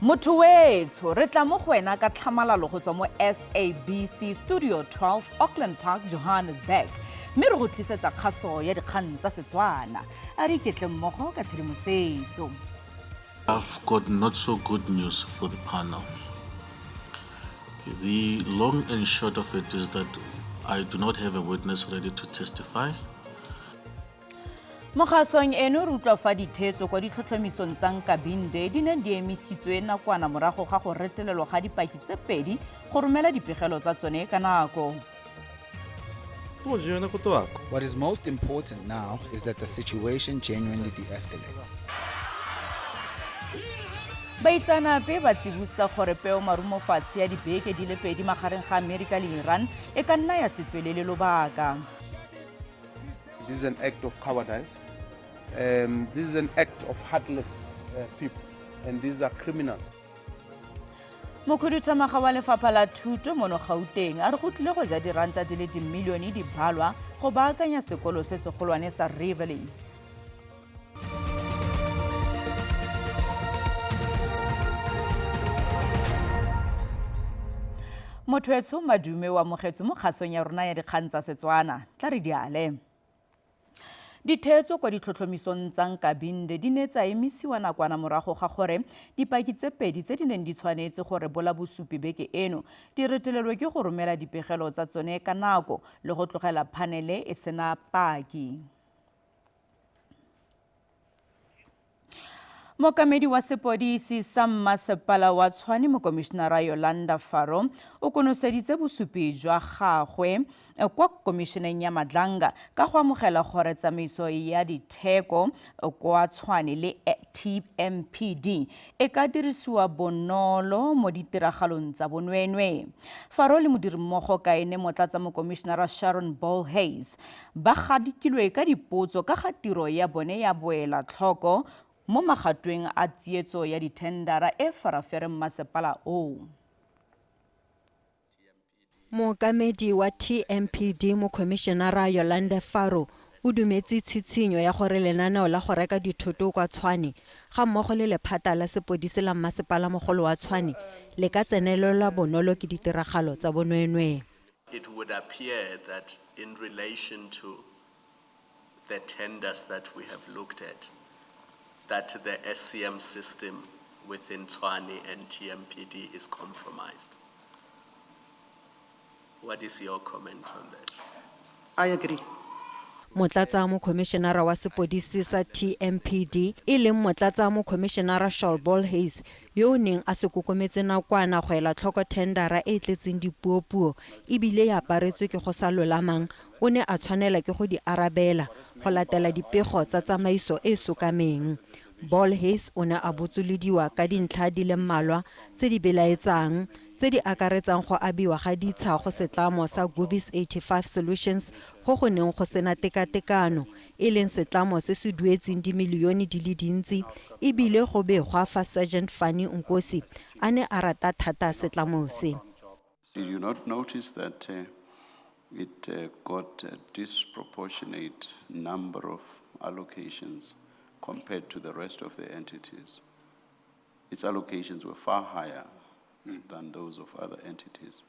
Motho wetsho re tla mo go wena ka tlhamalalo go tswa mo SABC Studio 12 Auckland Park, Johannesburg. Mme re go tlisetsa kgaso ya dikgang tsa Setswana. A re iketle mmogo ka tshedimosetso. I've got not so good news for the panel. The long and short of it is that I do not have a witness ready to testify. Mo kgasong eno re utlwa fa dithetso kwa ditlhotlhomisong tsa Nkabinde di ne di emisitswe nakwana morago ga go retelelwa ga dipaki tse pedi go romela dipegelo tsa tsone ka nako. What is most important now is that the situation genuinely de-escalates. Baitsanape ba tsibusa gore peo marumo fatshe ya dibeke di le pedi magareng ga Amerika le Iran e ka nna ya se tswelele lobaka. This is an act of cowardice. This is an act of heartless people, and these are criminals. Mokhuduthamaga wa lefapha la thuto mono Gauteng a re go tlile go ja diranta di le dimilione di balwa go baakanya sekolo se segolwane sa Riverlea. Motho madume wa mogetso mo kgasong ya rona ya dikgang tsa Setswana tla re diale. Dithetso kwa ditlhotlhomisong tsa Nkabinde di ne tsa emisiwa nakwana morago ga gore dipaki tse pedi tse di neng di tshwanetse gore bola bosupi beke eno di retelelwe ke go romela dipegelo tsa tsone ka nako le go tlogela panele e sena paki. Mokamedi wa sepodisi sa mmasepala wa Tshwane mokomišenara Yolanda Faro o konoseditse bosupi jwa gagwe kwa komisheneng ya Madlanga ka go amogela gore tsamaiso ya ditheko kwa Tshwane le TMPD e ka dirisiwa bonolo mo ditiragalong tsa bonwenwe. Faro le modirimmogo ka ene motlatsa mokomišenara Sharon Ball Hayes ba gadikilwe ka dipotso ka ga tiro ya bone ya boela tlhoko mo magatweng a tsietso ya dithendara e farafereng masepala o. Mokamedi wa TMPD mokomišenara Yolanda Faro o dumetse tshitshinyo ya gore lenaneo la go reka dithoto kwa Tshwane ga mmogo le lephata la sepodisi la mmasepala mogolo wa Tshwane le ka tsenelelwa bonolo ke ditiragalo tsa bonwenwe. It would appear that in relation to the tenders that we have looked at, that the SCM system within Tshwane and TMPD is compromised. What is your comment on that? I agree. Motlatsa mokomišenara wa sepodisi sa TMPD e leng motlatsa mokomišenara Ball Hayes yo o neng a se kokometse nakwana go ela tlhoko tendara e tletseng dipuopuo ebile ya aparetswe ke go sa lolamang o ne a tshwanela ke go di arabela go latela dipego tsa tsamaiso e sokameng. Ball Hayes o ne a botsolediwa ka dintlha di le mmalwa tse di belaetsang tse di akaretsang go abiwa ga ditsha go setlamo sa Gubis 85 Solutions go go neng go sena tekatekano e leng setlamo se se duetseng dimilione di le dintsi ebile go begwa fa Sergeant Hani Nkosi a ne a rata thata setlamo se. Did you not notice that it got a disproportionate number of allocations compared to the rest of the entities? Its allocations were far higher than those of other entities.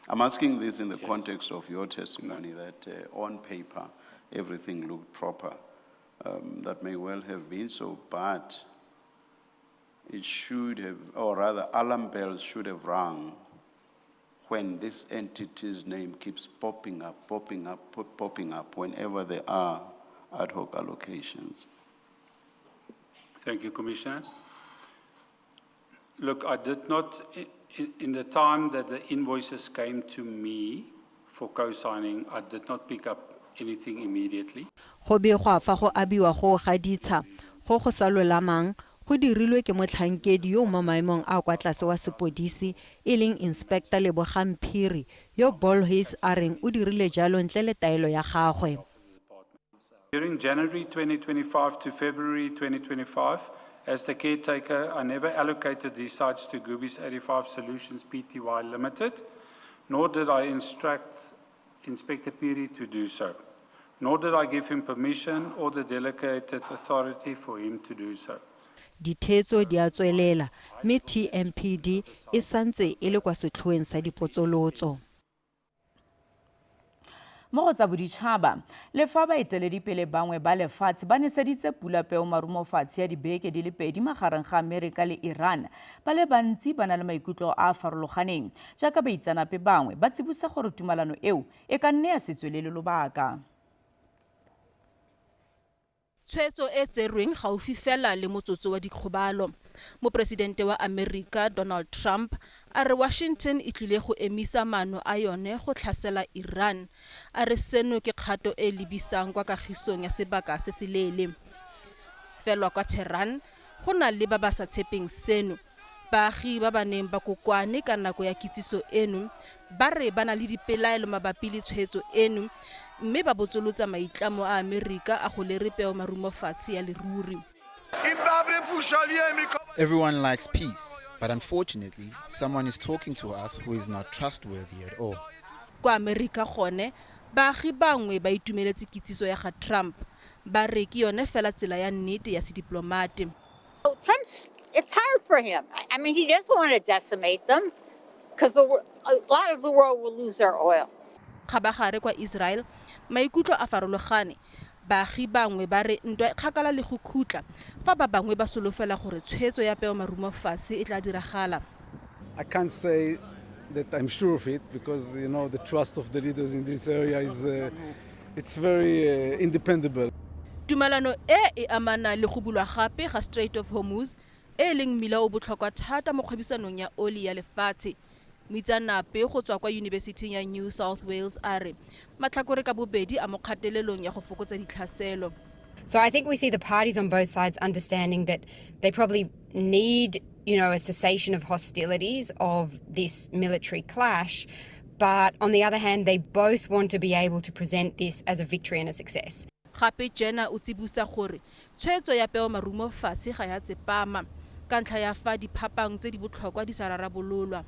I'm asking this in the context of your testimony that on paper everything looked proper. That may well have been so, but it should have, or rather alarm bells should have rung when this entity's name keeps popping up whenever there are ad hoc allocations. Thank you, Commissioner. Look, I did not, in the time that the invoices came to me for co-signing, I did not pick up anything immediately. Go begwa fa go abiwa go ga ditsha go go sa lolamang go dirilwe ke motlhankedi yo mo maemong a kwa tlase wa sepodisi e leng Inspector Lebogamphiri yo Ball Hayes a reng o dirile jalo ntle le taelo ya gagwe. During January 2025 to February 2025, as the caretaker, I never allocated these sites to Gubis 85 Solutions Pty Limited, nor did I instruct Inspector Piri to do so, nor did I give him permission or the delegated authority for him to do so. Dithetso di a tswelela, mme TMPD e santse e le kwa setlhoeng sa dipotsolotso. Mo go tsa boditšhaba le fa baeteledipele bangwe ba lefatshe ba neseditse pulapeo marumofatshe ya dibeke di le 2 magareng ga Amerika le Iran, ba le bantsi ba na le maikutlo a farologaneng jaaka baitsanape bangwe ba tsibosa gore tumalano eo e ka nne ya se tswelele lobaka. Tshwetso e tserweng gaufi fela le motsotso wa dikgobalo. Mopresidente wa Amerika Donald Trump a re Washington e tlile go emisa maano a yone go tlhasela Iran, a re seno ke kgato e lebisang kwa kagisong ya sebaka se se leele. Felwa kwa Tehran go na le ba ba sa tshepeng seno. Baagi ba ba neng ba kokwane ka nako ya kitsiso eno ba re ba na le dipelaelo mabapi le tshwetso eno, mme ba botsolotsa maitlamo a Amerika a go lerepeo marumofatshe ya leruri. Everyone likes peace, but unfortunately, someone is talking to us who is not trustworthy at all. Kwa Amerika gone, baagi bangwe ba itumeletse kitsiso ya ga Trump, ba re ke yone fela tsela ya nnete ya sediplomate. Trump's, it's hard for him. I mean, he doesn't want to decimate them because a lot of the world will lose their oil. Khabagare kwa Israel, maikutlo a farologane. Baagi bangwe ba re ntwa kgakala le go khutla fa ba bangwe ba solofela gore tshwetso ya peo marumofatshe e tla diragala. I can't say that I'm sure of it because the trust of the leaders in this area is it's very independable. Tumalano e amana le go bulwa gape ga Strait of Hormuz e leng mmila o botlhokwa thata mo kgwebisanong ya oli ya lefatshe. Mitsanape go tswa kwa University ya New South Wales a re matlhakore ka bobedi a mo kgatelelong ya go fokotsa ditlhaselo. So I think we see the parties on both sides understanding that they probably need, a cessation of hostilities of this military clash, but on the other hand, they both want to be able to present this as a victory and a success. Gape Jenna o tsibusa gore tshwetso ya peo marumofatshe ga ya tsepama ka ntlha ya fa diphapang tse di botlhokwa di sa rarabololwa.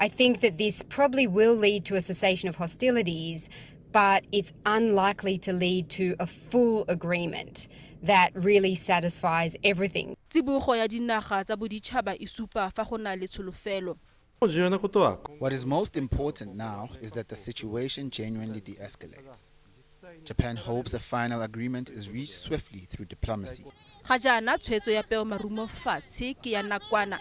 I think that this probably will lead to a cessation of hostilities, but it's unlikely to lead to a full agreement that really satisfies everything. Tsibogo ya dinaga tsa boditšhaba e supa fa go na le tsholofelo. What is most important now is that the situation genuinely de-escalates. Japan hopes a final agreement is reached swiftly through diplomacy. Ga jaana tshwetso ya peo marumofatshe ke ya nakwana.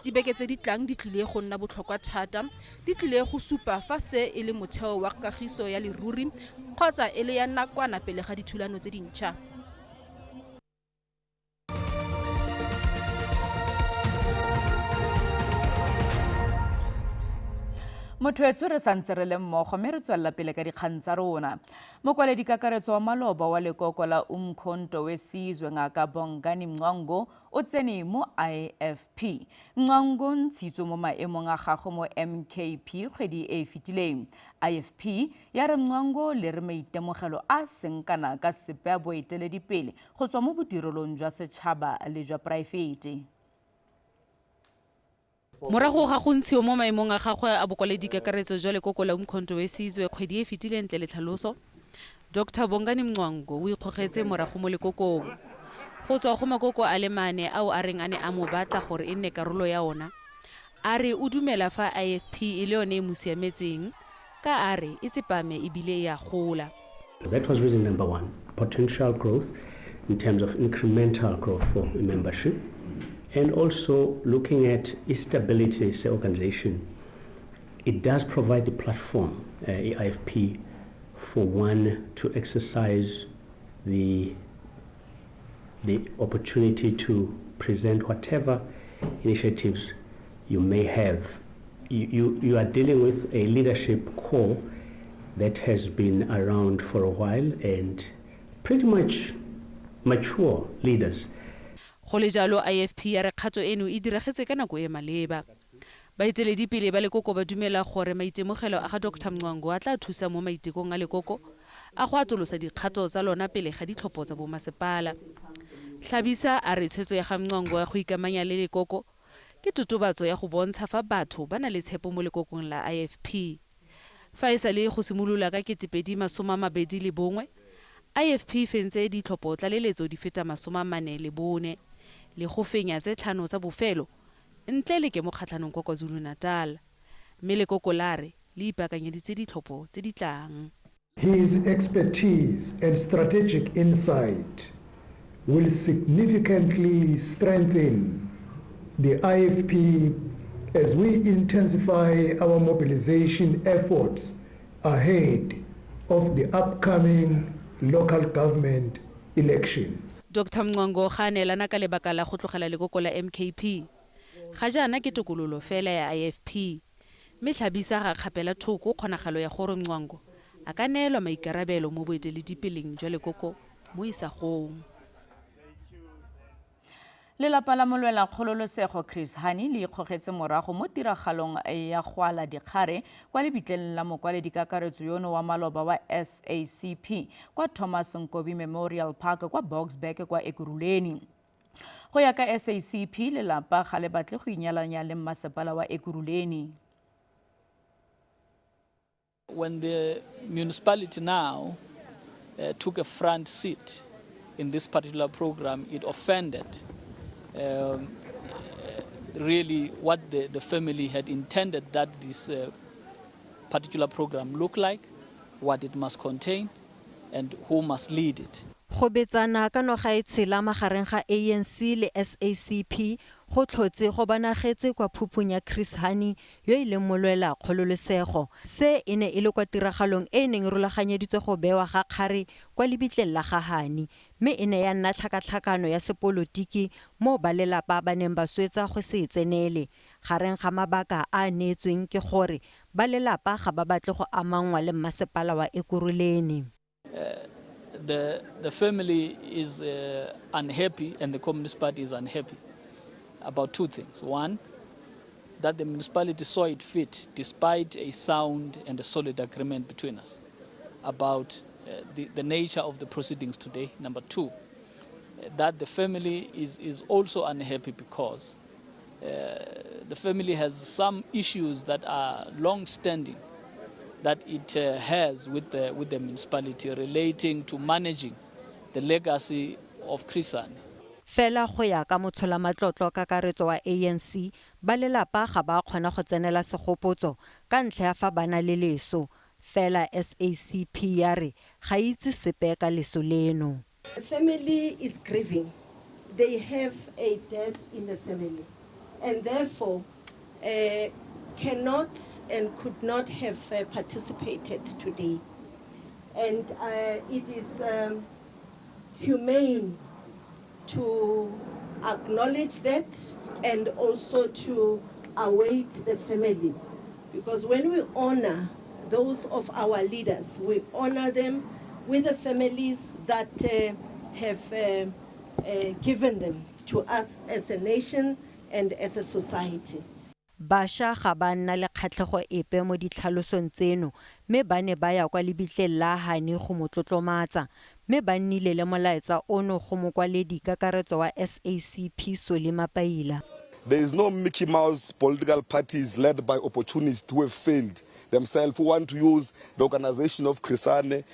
Dibeke tse di tlang di tlile go nna botlhokwa thata, di tlile go supa fa se e le motheo wa kagiso ya leruri kgotsa e le ya nakwana pele ga dithulano tse dintšha. Mothwetso re santse re le mmogo mme re tswella pele ka dikgang tsa rona. Mokwaledi-kakaretso wa maloba wa lekoko la Umkhonto wesizwe ngaka Bongani Mngwango o tsene mo IFP. Mngwango ntshitswe mo maemong a gagwe mo MKP kgwedi e fetileng. IFP ya re Mngwango le re maitemogelo a seng kana ka sepe a boeteledipele go tswa mo bodirelong jwa setšhaba le jwa poraefete. Morago ga go ntshiwa mo maemong a gagwe a bokwaledi-kakaretso jwa lekoko la Umkhonto wesizwe kgwedi e fetileng ntle le tlhaloso, Dr. Bongani Mngwango o ikgogetse morago mo lekokong. Go tswa go makoko a le 4 ao a reng a ne a mo batla gore e nne karolo ya ona, a re o dumela fa IFP e le yone e mo siametseng, ka a re e tsepame ebile ya gola. That was reason number 1, potential growth in terms of incremental growth for a membership. And also looking at stability as an organization, it does provide the platform, IFP, for one to exercise the opportunity to present whatever initiatives you may have. You are dealing with a leadership core that has been around for a while and pretty much mature leaders. Go le jalo IFP ya re kgato eno e diragetse ka nako e maleba. Baeteledipele ba lekoko ba dumela gore maitemogelo a ga Dr. Mngwango a tla thusa mo maitekong a lekoko a go atolosa dikgato tsa lona pele ga ditlhopho tsa bomasepala. Tlhabisa a re tshwetso ya ga Mngwango ya go ikamanya le lekoko ke totobatso ya go bontsha fa batho ba na le tshepo mo lekokong la IFP. Fa e sale go simolola ka 2021, IFP fentse ditlhopho tlaleletso di feta 44. le go fenya tse tlhano tsa bofelo ntle le ke mokgatlhanong kwa KwaZulu-Natal mme lekoko la re le ipaakanyeditse ditlhopho tse di tlang. His expertise and strategic insight will significantly strengthen the IFP as we intensify our mobilization efforts ahead of the upcoming local government elections. Dr. Mngwango ga neelana ka lebaka la go tlogela lekoko la MKP. Ga jaana ke tokololo fela ya IFP. Mme tlhabisa ga kgapela thoko kgonagalo ya gore Mngwango a ka neelwa maikarabelo mo boeteledipeleng jwa lekoko mo isagong. Lelapa la molwela kgololosego Chris Hani le ikgogetse morago mo tiragalong ya go ala dikgare kwa lebitleng la mokwaledi kakaretso yono wa maloba wa SACP kwa Thomas Nkobi Memorial Park kwa Boksburg kwa Ekurhuleni. Go ya ka SACP lelapa ga le batle go inyalanya le mmasepala wa Ekurhuleni. When the municipality now took a front seat in this particular program, it offended really what the family had intended that this particular program look like, what it must contain, and who must lead it. Go betsana ka noga e tshela magareng ga ANC le SACP go tlhotse go banagetse kwa phupung ya Chris Hani yo e leng molwela kgololosego. Se e ne e le kwa tiragalong e neng rulaganyeditswe go bewa ga kgare kwa lebitleng la ga Hani mme e ne ya nna tlhakatlhakano ya sepolotiki mo balelapa ba neng ba swetsa go se tsenele. Gareng ga mabaka a neetsweng ke gore balelapa ga ba batle go amangwa le mmasepala wa Ekurhuleni. The family is unhappy and the Communist Party is unhappy about two things. One, that the municipality saw it fit, despite a sound and a solid agreement between us, about the nature of the proceedings today. Number two, that the family is also unhappy because the family has some issues that are long-standing that it has with the municipality relating to managing the legacy of Chris Hani. Fela go ya ka motlholamatlotlo kakaretso wa ANC ba lelapa ga ba kgona go tsenela segopotso ka ntlha ya fa bana le leso. Fela SACP ya re ga itse sepe ka leso leno. The family is grieving. They have a death in the family and therefore cannot and could not have participated today. And it is humane to acknowledge that and also to await the family. Because when we honor those of our leaders, we honor them with the families that have given them to us as a nation and as a society. Basha ga ba nna le kgatlhego epe mo ditlhalosong tseno mme ba ne ba ya kwa lebitleng la Hani go motlotlomatsa mme ba nnile le molaetsa ono go mokwaledi kakaretso wa SACP Solima Paila. There is no Mickey Mouse political parties led by opportunists who have failed themselves, who want to use the organization of Chris Hani,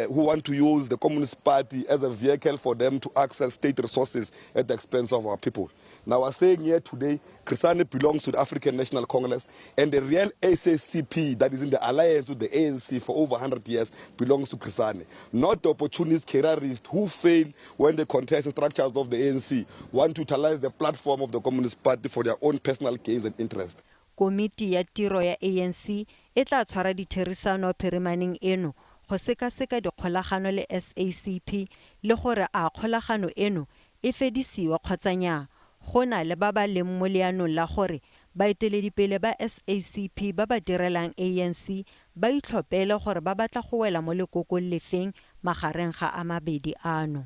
who want to use the Communist Party as a vehicle for them to access state resources at the expense of our people. Now, we're saying here today, Chris Hani belongs to the African National Congress, and the real SACP that is in the alliance with the ANC for over 100 years belongs to Chris Hani, not the opportunist careerists who fail when they contest the structures of the ANC, want to utilize the platform of the Communist Party for their own personal gains and interest. Komiti ya tiro ya ANC e tla tshwara ditherisano phirimaneng eno go sekaseka dikgolagano le SACP le gore a kgolagano eno e fedisiwa kgotsa nnyaa. Go na le ba ba leng mo leanong la gore baeteledipele ba SACP ba ba direlang ANC ba itlhophele gore ba batla go wela mo lekokong lefeng magareng ga a mabedi ano.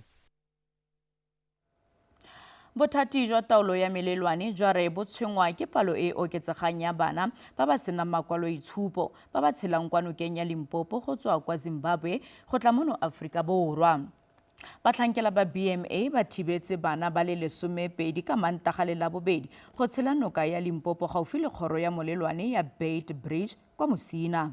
Bothati jwa taolo ya melelwane jwa re bo tshwengwa ke palo e oketsegang ya bana ba ba senang makwaloitshupo ba ba tshelang kwa nokeng ya Limpopo go tswa kwa Zimbabwe go tla mono Aforika Borwa. Batlhankela ba BMA ba thibetse bana ba le 12 ka Mantaga le Labobedi go tshela noka ya Limpopo gaufi le kgoro ya molelwane ya Bait Bridge kwa Mosina.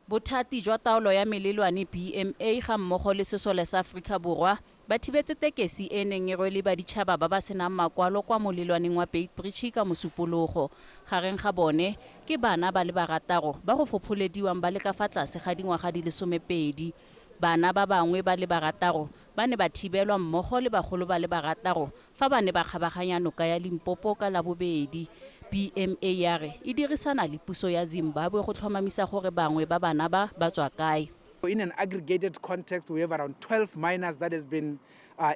Bothati jwa taolo ya melelwane BMA ga mmogo le sesole sa Aforika Borwa ba thibetse tekesi e neng e rwele baditšhaba ba ba senang makwalo kwa molelwaneng wa Beitbridge ka mosupologo. Gareng ga bone ke bana ba le barataro ba go fopholediwang ba le ka fa tlase ga dingwaga di le 12. Bana ba bangwe ba le barataro ba ne ba thibelwa mmogo le bagolo ba le barataro fa ba ne ba kgabaganya noka ya Limpopo ka Labobedi. BMA ya re e dirisana le puso ya Zimbabwe go tlhomamisa gore bangwe ba bana ba tswa kae. In an aggregated context, we have around 12 miners that has been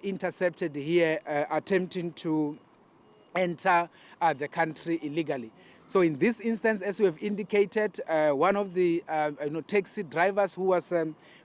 intercepted here attempting to enter the country illegally. So in this instance, as we have indicated, one of the taxi drivers who was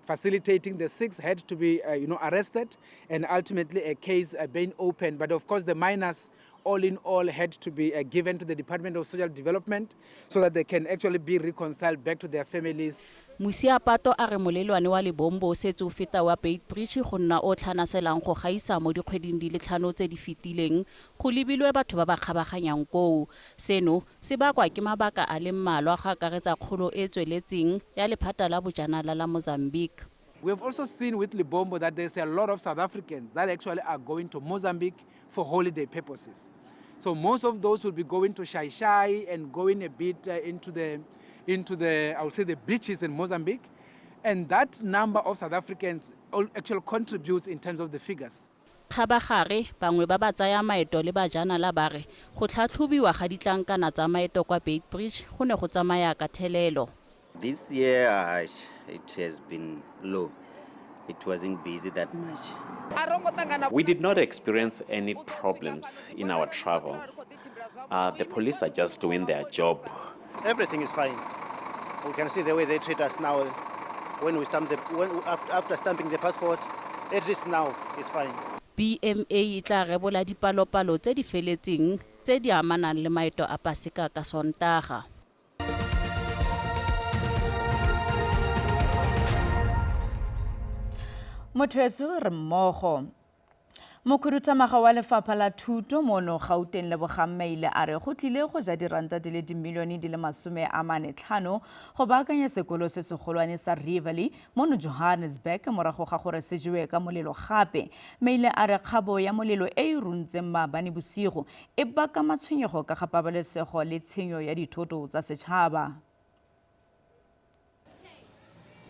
facilitating the 6 had to be arrested and ultimately a case being opened. But of course, the miners all in all had to be given to the Department of Social Development so that they can actually be reconciled back to their families. Musiapato a re molelwane wa Lebombo o setse o feta wa Beitbridge go nna o tlhanaselang go gaisa mo dikgweding di le 5 tse di fetileng go lebilwe batho ba ba kgabaganyang koo. Seno se bakwa ke mabaka a le mmalwa ga akaretsa kgolo e tsweletseng ya lephata la bojanala la Mozambique. We have also seen with Lebombo that there's a lot of South Africans that actually are going to Mozambique for holiday purposes. So most of those will be going to Shai and going a bit into the I would say the beaches in Mozambique, and that number of South Africans actually contributes in terms of the figures. Khabagare bangwe ba ba tsaya maeto le bajanala ba re go tlhatlhobiwa ga ditlankana tsa maeto kwa Beitbridge go ne go tsamaya ka thelelo. This year it has been low. It wasn't busy that much. We did not experience any problems in our travel. The police are just doing their job. Everything is fine. We can see the way they treat us now. After stamping the passport, at least now it's fine. BMA e tla rebola dipalopalo tse di feletseng tse di amanang le maeto a Paseka ka Sontaga. Motho re mmogo Mokhuduthamaga wa Lefapha la Thuto mono Gauteng Lebogang Maile a re go tlile go ja diranta di le dimilione di le 45 go baakanya sekolo se segolwane sa Riverlea mono Johannesburg morago ga gore se jewe ka molelo gape. Maile a re kgabo ya molelo e e runtseng maabane bosigo e baka matshwenyego ka ga pabalesego le tshenyo ya dithoto tsa setšhaba.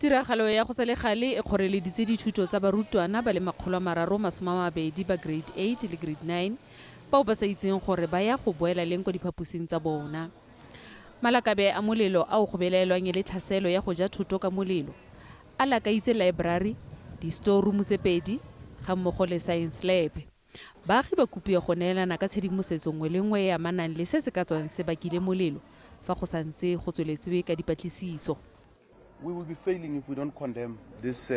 Tiragalo ya go sale gale e kgoreleditse dithuto tsa barutwana ba le 320 ba grade 8 le grade 9 bao ba sa itseng gore ba ya go boela leng kwa diphaposing tsa bona. Malakabe a molelo a go belaelwang le tlhaselo ya go ja thuto ka molelo a lakaitse library, di-store room tse 2 ga mmogo le science lab. Baagi ba kopiwa go neelana ka tshedimosetso nngwe le nngwe e amanang le se se ka tswang se bakile molelo fa go santse go tsweletswe ka dipatlisiso. We will be failing if we don't condemn this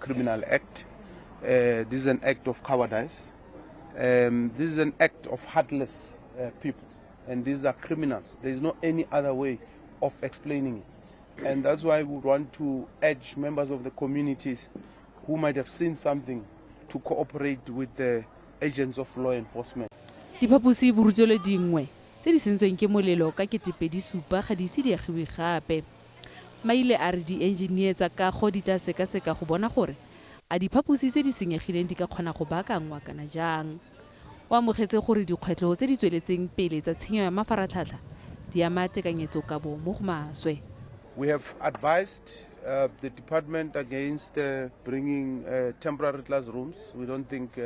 criminal act. This is an act of cowardice. This is an act of heartless people. And these are criminals. There is no any other way of explaining it. And that's why we want to urge members of the communities who might have seen something to cooperate with the agents of law enforcement. Diphaposi borutelo dingwe tse di sentsweng ke molelo ka 2007 ga di ise di agiwe gape. Maile a re di-engineer tsa kago di tla sekaseka go bona gore a diphaposi tse di senyegileng di ka kgona go baakangwa kana jang. O amogetse gore dikgwetlho tse di tsweletseng pele tsa tshenyo ya mafaratlhatlha di ama tekanyetsokabo mo go maswe. We have advised the department against bringing temporary classrooms. We don't think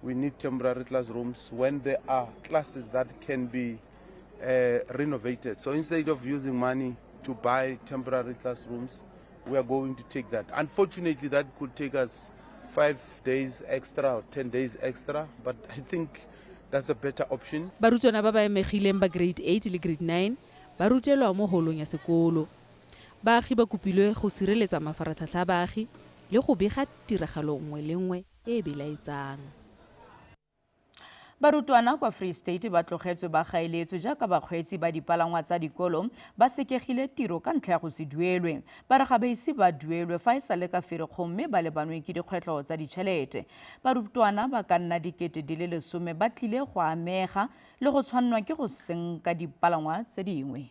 we need temporary classrooms when there are classes that can be renovated. So instead of using money to buy temporary classrooms, we are going to take that. Unfortunately, that could take us 5 days extra or 10 days extra, but I think that's a better option. Barutwana ba ba emegileng ba grade 8 le grade 9 ba rutelwa mo holong ya sekolo. Baagi ba kopilwe go sireletsa mafaratlhatlha a baagi le go bega tiragalo nngwe le nngwe e belaetsang. Barutwana kwa Free State ba tlogetswe ba gaeletswe jaaka bakgweetsi ba dipalangwa tsa dikolo ba sekegile tiro ka ntlha ya go se duelwe. Ba re ga ba ise ba duelwe fa e sale ka Ferikgong mme ba lebanwe ke dikgwetlho tsa ditšhelete. Barutwana ba ka nna 10,000 ba tlile go amega le go tshwanwa ke go senka dipalangwa tse dingwe.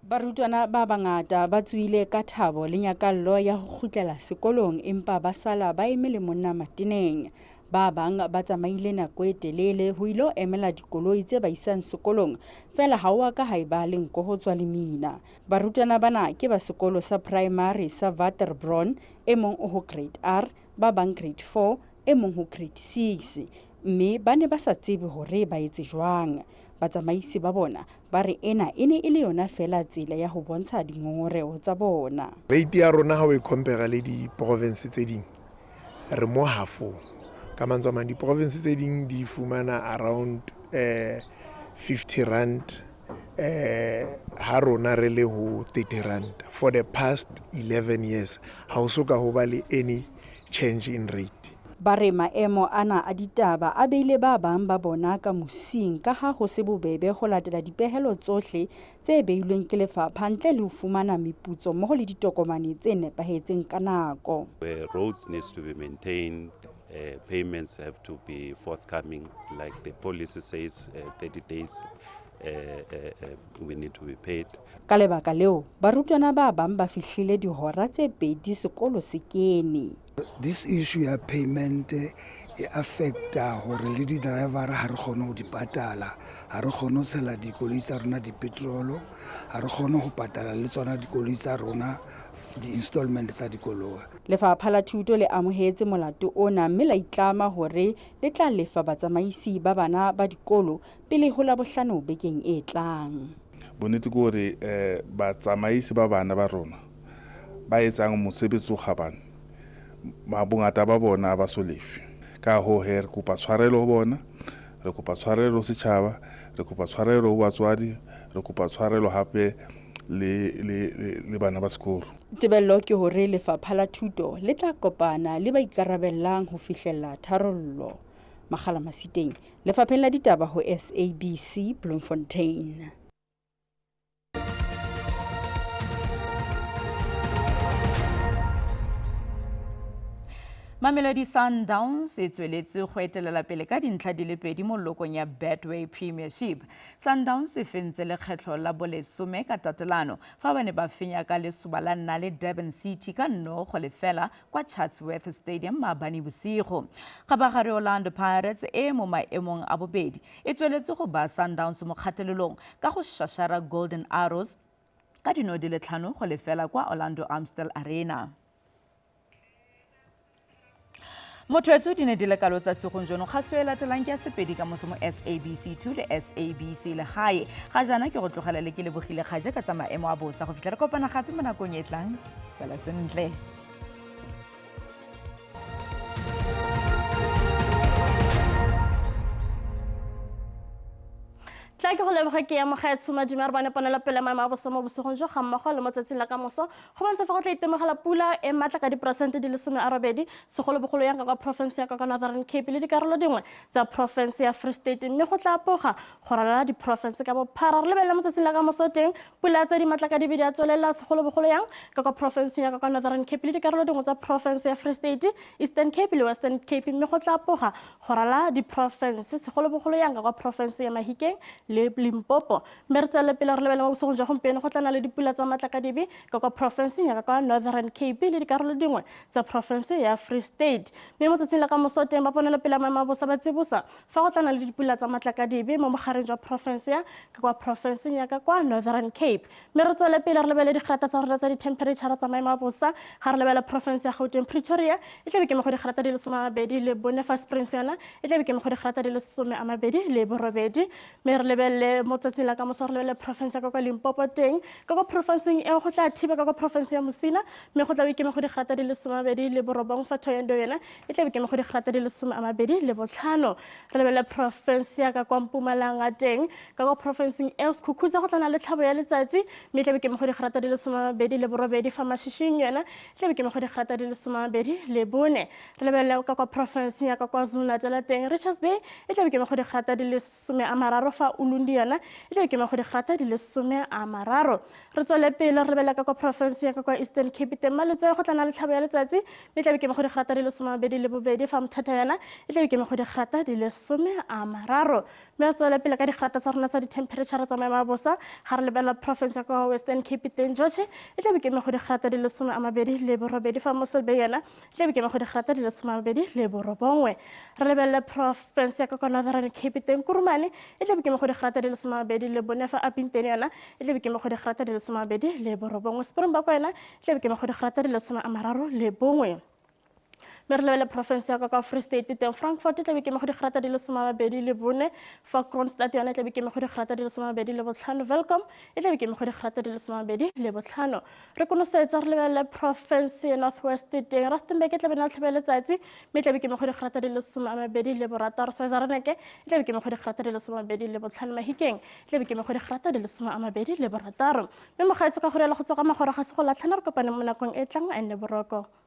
Barutwana ba bangata ba tswile ka thabo le nyakallo ya ho kgutlela sekolong empa ba sala ba eme le monna mateneng. Ba bang ba tsamaile nako e telele ho ilo emela dikoloi tse ba isang sekolong fela ha wa ka haeba le nko ho tswa lemina. Barutwana bana ke ba sekolo sa primary sa Waterbron, e mong o ho grade R, ba bang grade 4, e mong ho grade 6, mme ba ne ba sa tsebe hore ba etse jwang. Batsamaisi ba bona ba re ena e ne e le yona fela tsela ya ho bontsha dingongoreo tsa bona. Rate ya rona ha o e compare le di-province tse ding re mo half-ong. Ka mantswe a mang di-province tse ding di fumana around 50 rand, ha rona re le ho 30 rand. For the past 11 years ha o soka ho ba le any change in rate. Ba re maemo ana a ditaba a beile ba bang ba bona ka mosing ka ha ho se bobebe ho latela dipehelo tsohle tse beilweng ke lefapha ntle le ho fumana meputso mmoho le ditokomane tse nepahetseng ka nako. Roads needs to be maintained, payments have to be forthcoming, like the policy says 30 days we need to be paid. Ka lebaka leo barutwana ba bang ba fihlile dihora tse 2 sekolo se kene. This issue ya payment affecta hore le di driver ha re kgone ho di patala, ha re kgone ho tshela dikoloi tsa rona di petrolo, ha re kgone ho patala le tsona dikoloi tsa rona di-installment tsa dikoloi. Lefapha la Thuto le amohetse molato ona mme la itlama hore le tla lefa batsamaisi ba bana ba dikolo pele ho la bohlano bekeng e tlang. Bonnete ke hore batsamaisi ba bana ba rona ba etsang mosebetsi o kgabane bongata ba bona ba so lefe. Ka ho he re kopa tshwarelo ho bona, re kopa tshwarelo ho setjhaba, re kopa tshwarelo ho batswadi, re kopa tshwarelo hape le bana ba sekolo. Tebello ke hore lefapha la thuto le tla kopana le ba ikarabellang ho fihlella tharollo. Makgala Masiteng, lefapheng la ditaba ho SABC Bloemfontein. Mamelodi Sundowns e tsweletse go etelela pele ka dintlha di le 2 mo lokong ya Betway Premiership. Sundowns e fentse lekgetlo la bolesome ka tatelano fa ba ne ba fenya ka lesoba la nna le Durban City ka 0-0 kwa Chatsworth Stadium maabane bosigo. Gabagare Orlando Pirates e mo maemong a bobedi e tsweletse go ba Sundowns mo kgatelelong ka go shashara Golden Arrows ka 5-0 kwa Orlando Amstel Arena. Motho di ne di le kalo tsa segonjono ga se latelang ke sepedi ka mosomo SABC 2 le SABC le hae ga jana ke go tlogela le ke le bogile ga ka tsa maemo a bosa go fitla re kopana gape mo nakong e tlang sala sentle. tla ke go leboga ke ya mogaetso madimar bana panela pele maemo a bosa mo bosegong jo ga mmogo le mo tsatsing la ka moso go bontsha fa go tla itemogela pula e matla ka diperesente di le 80 segolobogolo yang ka province ya ka Northern Cape le dikarolo dingwe tsa province ya Free State mme go tla apoga go ralala di province ka bophara re lebella mo tsatsing la ka moso teng pula tsa di matla ka dibedi a tswelela segolobogolo yang ka province ya ka Northern Cape le dikarolo dingwe tsa province ya Free State, Eastern Cape le Western Cape mme go tla apoga go ralala di province segolobogolo yang ka province ya Mahikeng le Limpopo. Mertsa le pele re lebella mo bosegong jwa gompieno go tlana le dipula tsa matla ka dibe ka province ya ka Northern Cape le dikarolo dingwe tsa province ya Free State. Mme mo tsatsing la ka moso teng ba ponela pele maemo a bosa ba tsibosa fa go tlana le dipula tsa matla ka dibe mo mogareng jwa province ya ka province ya ka Northern Cape. Mme re tswele pele re lebelle digrata tsa rona tsa di temperature tsa maemo a bosa ga re lebella province ya Gauteng Pretoria e tla be ke mo go digrata di le 20 le Boniface Prince yona e tla be ke mo go digrata di le 20 le Borobedi. Mme re lebelle mo tsatsing la ka moso re lebelle province ya ka Limpopo teng ka province e go tla thiba ka province ya Musina mme go tla be ke mo go digrata di le 20 le Borobong fa thoyendo yona e tla be ke mo go digrata di le 20 le Botlhano. Re lebelle province ya ka Mpumalanga teng ka province e Sekhukhune go tlana le tlhabo ya letsatsi mme e tla be ke mo go digrata di le 20 le Borobedi fa Mashishing yona e tla be ke mo go digrata di le 20 le Bone. Re lebelle ka province ya ka KwaZulu-Natal teng Richards Bay e tla be ke mo go digrata di le 30 fa Ulundi yona e tlabe ke mo go digrata di le 30. Re tswele pele re lebella ka kwa province ya ka kwa Eastern Cape maletswe go tlana le tlhabo ya letsatsi me tlabe ke mo go digrata di le 22 fa mthata yona e tlabe ke mo go digrata di le 30. Me tswele pele ka digrata tsa rona tsa di temperature tsa maemo a bosa ga re lebella province ya kwa Western Cape George e tlabe ke mo go digrata di le 28 fa Moselbe yona e tlabe ke mo go digrata di le 29. Re lebella province ya kwa Northern Cape Kurumane e tlabe ke mo go digrata di le 24 fa Apinteni yona e tlabe ke mo go digrata di le 29. Springbok yona e tlabe ke mo go digrata di le 31. Me re lebella province ya kwa Free State teng Frankfurt e tlabe ke mo go digrata di le 24 fa Kroonstad yona e tlabe ke mo go digrata di le 25. Welcome e tlabe ke mo go digrata di le 25. Re konosetsa re lebella province ya Northwest teng Rustenburg e tlabe na tlhabe letsatsi me tlabe ke mo go digrata di le 26. Swaziland e tlabe ke mo go digrata di le 25. Mahikeng e tlabe ke mo go digrata di le 26. Me mo gaetse ka go rela go tswa ka magoro ga se go latlhana re kopane mo nakong e tlang a nne boroko.